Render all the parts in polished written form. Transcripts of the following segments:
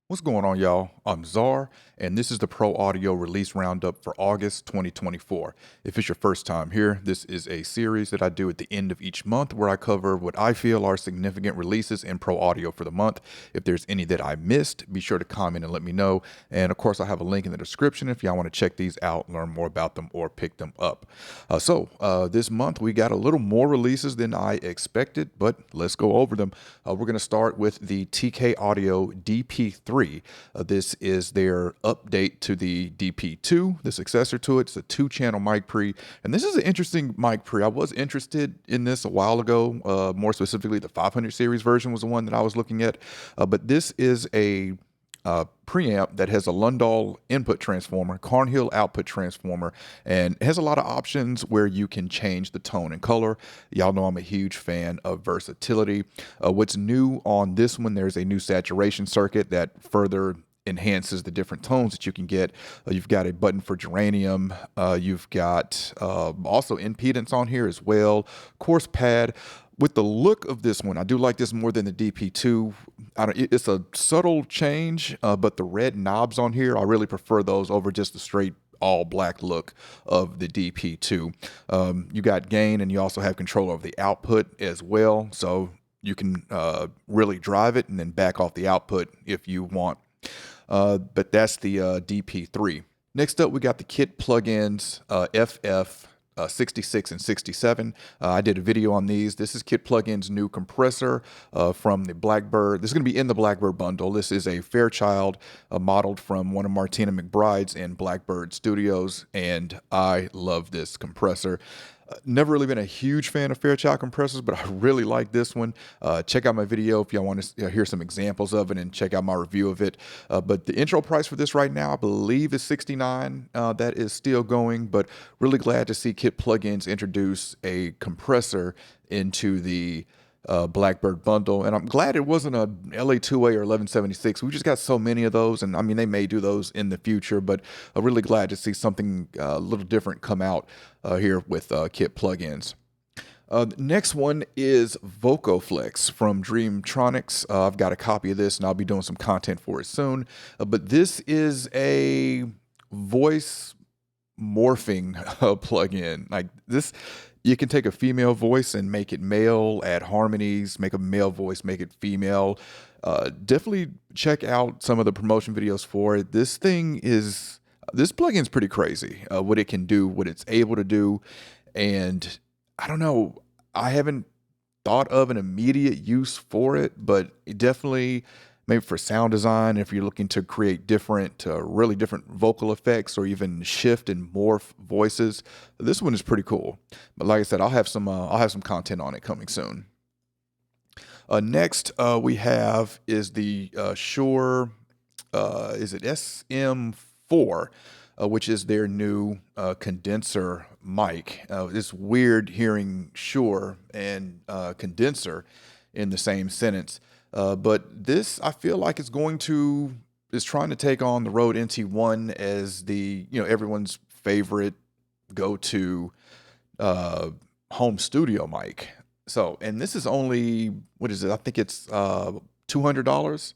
What's going on, y'all? I'm Czar, and this is the Pro Audio Release Roundup for August 2024. If it's your first time here, this is a series that I do at the end of each month where I cover what I feel are significant releases in Pro Audio for the month. If there's any that I missed, be sure to comment and let me know. And of course, I have a link in the description if y'all want to check these out, learn more about them, or pick them up. This month we got a little more releases than I expected, but let's go over them. We're going to start with the TK Audio DP3. This is their update to the DP2, the successor to it. It's a 2-channel mic pre, and this is an interesting mic pre. I was interested in this a while ago, more specifically the 500 series version was the one that I was looking at, but this is a preamp that has a Lundahl input transformer, Carnhill output transformer, and it has a lot of options where you can change the tone and color. Y'all know I'm a huge fan of versatility. What's new on this one, there's a new saturation circuit that further enhances the different tones that you can get. You've got a button for geranium. You've got also impedance on here as well, coarse pad. With the look of this one, I do like this more than the DP2. It's a subtle change, but the red knobs on here, I really prefer those over just the straight all black look of the DP2. You got gain, and you also have control over the output as well, so you can really drive it and then back off the output if you want. But that's the DP3. Next up, we got the kit plugins FF 66 and 67. I did a video on these. This is Kit Plugins' new compressor from the Blackbird. This is going to be in the Blackbird bundle. This is a Fairchild modeled from one of Martina McBride's in Blackbird Studios, and I love this compressor. Never really been a huge fan of Fairchild compressors, but I really like this one. Check out my video if y'all want to hear some examples of it, and check out my review of it. But the intro price for this right now, I believe, is $69. That is still going, but really glad to see Kit Plugins introduce a compressor into the Blackbird bundle, and I'm glad it wasn't a LA2A or 1176. We just got so many of those, and I mean, they may do those in the future, but I'm really glad to see something a little different come out here with Kit Plugins. Next one is Vocoflex from Tronics. I've got a copy of this, and I'll be doing some content for it soon. But this is a voice morphing plugin. Like this, you can take a female voice and make it male, add harmonies, make a male voice, make it female. Definitely check out some of the promotion videos for it. This plugin's pretty crazy, what it can do, what it's able to do. And I don't know, I haven't thought of an immediate use for it, but it definitely, maybe for sound design, if you're looking to create different, really different vocal effects, or even shift and morph voices, this one is pretty cool. But like I said, I'll have some content on it coming soon. Next, we have is the Shure, is it SM4, which is their new condenser mic. It's weird hearing Shure and condenser in the same sentence. But this, I feel like is trying to take on the Rode NT1 as the, everyone's favorite go-to home studio mic. So, and this is only, what is it? I think it's $200.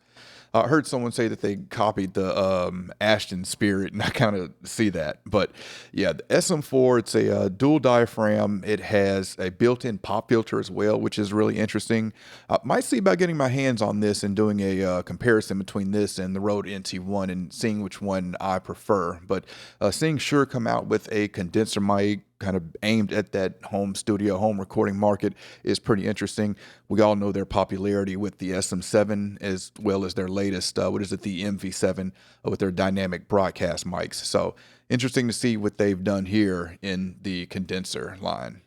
I heard someone say that they copied the Ashton Spirit, and I kind of see that. But yeah, the SM4, it's a dual diaphragm. It has a built-in pop filter as well, which is really interesting. I might see about getting my hands on this and doing a comparison between this and the Rode NT1 and seeing which one I prefer. But seeing Shure come out with a condenser mic kind of aimed at that home studio, home recording market is pretty interesting. We all know their popularity with the SM7 as well as their latest, the MV7 with their dynamic broadcast mics. So interesting to see what they've done here in the condenser line.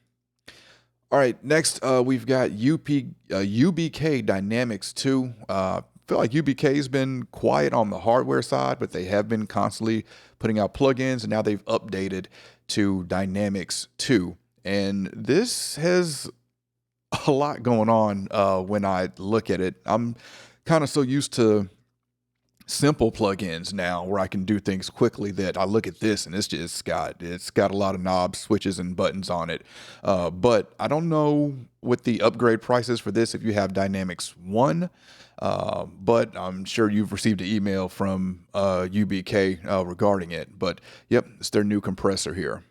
All right, next we've got UBK Dynamics 2. I feel like UBK's been quiet on the hardware side, but they have been constantly putting out plugins, and now they've updated to Dynamics 2. And this has a lot going on when I look at it. I'm kind of so used to simple plugins now where I can do things quickly that I look at this and it's got a lot of knobs, switches, and buttons on it. But I don't know what the upgrade price is for this if you have Dynamics 1. But I'm sure you've received an email from UBK regarding it. But yep, it's their new compressor here.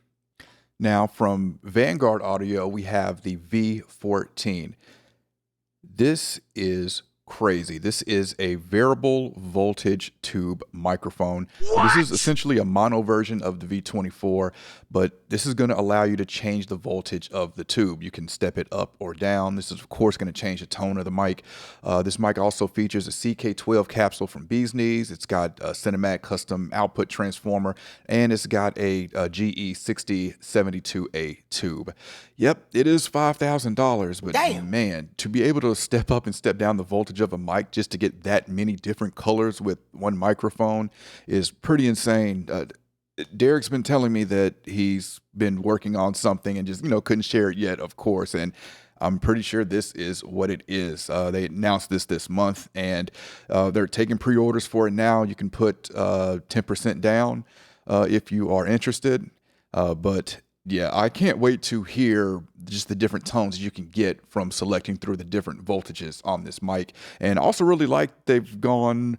Now from Vanguard Audio, we have the V14. This is crazy. This is a variable voltage tube microphone. This is essentially a mono version of the V24, but this is going to allow you to change the voltage of the tube. You can step it up or down. This is of course going to change the tone of the mic. This mic also features a CK12 capsule from Bee's Knees. It's got a cinematic custom output transformer, and it's got a GE6072A tube. Yep, it is $5,000, but damn, man, to be able to step up and step down the voltage of a mic just to get that many different colors with one microphone is pretty insane. Derek's been telling me that he's been working on something and just, couldn't share it yet, of course. And I'm pretty sure this is what it is. They announced this month, and they're taking pre-orders for it now. You can put 10% down if you are interested. But yeah, I can't wait to hear just the different tones you can get from selecting through the different voltages on this mic. And also really like they've gone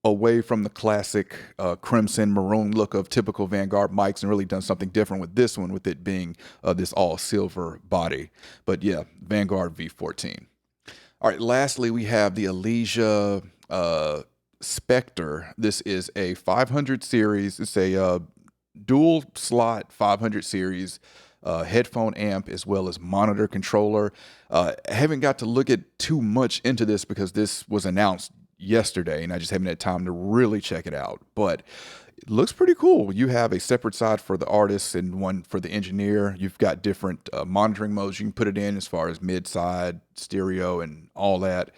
away from the classic crimson maroon look of typical Vanguard mics and really done something different with this one, with it being this all silver body. But yeah, Vanguard V14. All right, lastly, we have the Elysia Spectre. This is a 500 series. It's a dual slot 500 series headphone amp as well as monitor controller. I haven't got to look at too much into this because this was announced yesterday and I just haven't had time to really check it out, but it looks pretty cool. You have a separate side for the artist and one for the engineer. You've got different monitoring modes you can put it in as far as mid-side, stereo, and all that.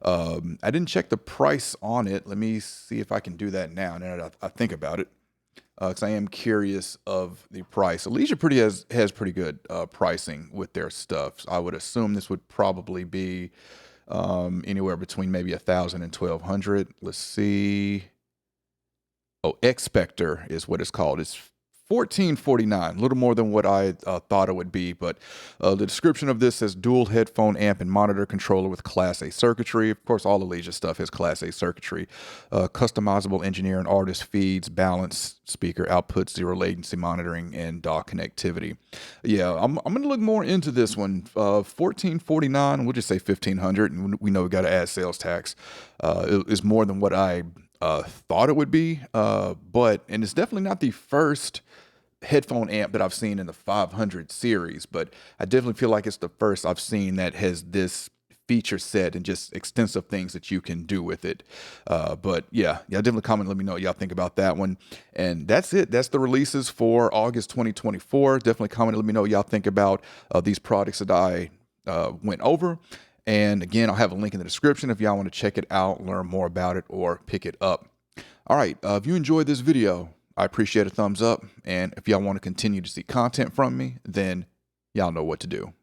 I didn't check the price on it. Let me see if I can do that now that I think about it. Because I am curious of the price. Elysia has pretty good pricing with their stuff. So I would assume this would probably be anywhere between maybe $1,000 and $1,200. Let's see. Oh, Spectre is what it's called. It's $1,449, a little more than what I thought it would be, but the description of this says dual headphone amp and monitor controller with Class A circuitry. Of course, all Elysia stuff has Class A circuitry. Customizable engineer and artist feeds, balance, speaker outputs, zero latency monitoring, and DAW connectivity. Yeah, I'm going to look more into this one. $1,449, we'll just say $1,500, and we know we got to add sales tax. It is more than what I thought it would be, and it's definitely not the first headphone amp that I've seen in the 500 series, but I definitely feel like it's the first I've seen that has this feature set and just extensive things that you can do with it. But yeah, definitely comment, let me know what y'all think about that one. And that's it. That's the releases for August 2024. Definitely comment, let me know what y'all think about these products that I went over. And again, I'll have a link in the description if y'all want to check it out, learn more about it, or pick it up. All right, if you enjoyed this video, I appreciate a thumbs up. And if y'all want to continue to see content from me, then y'all know what to do.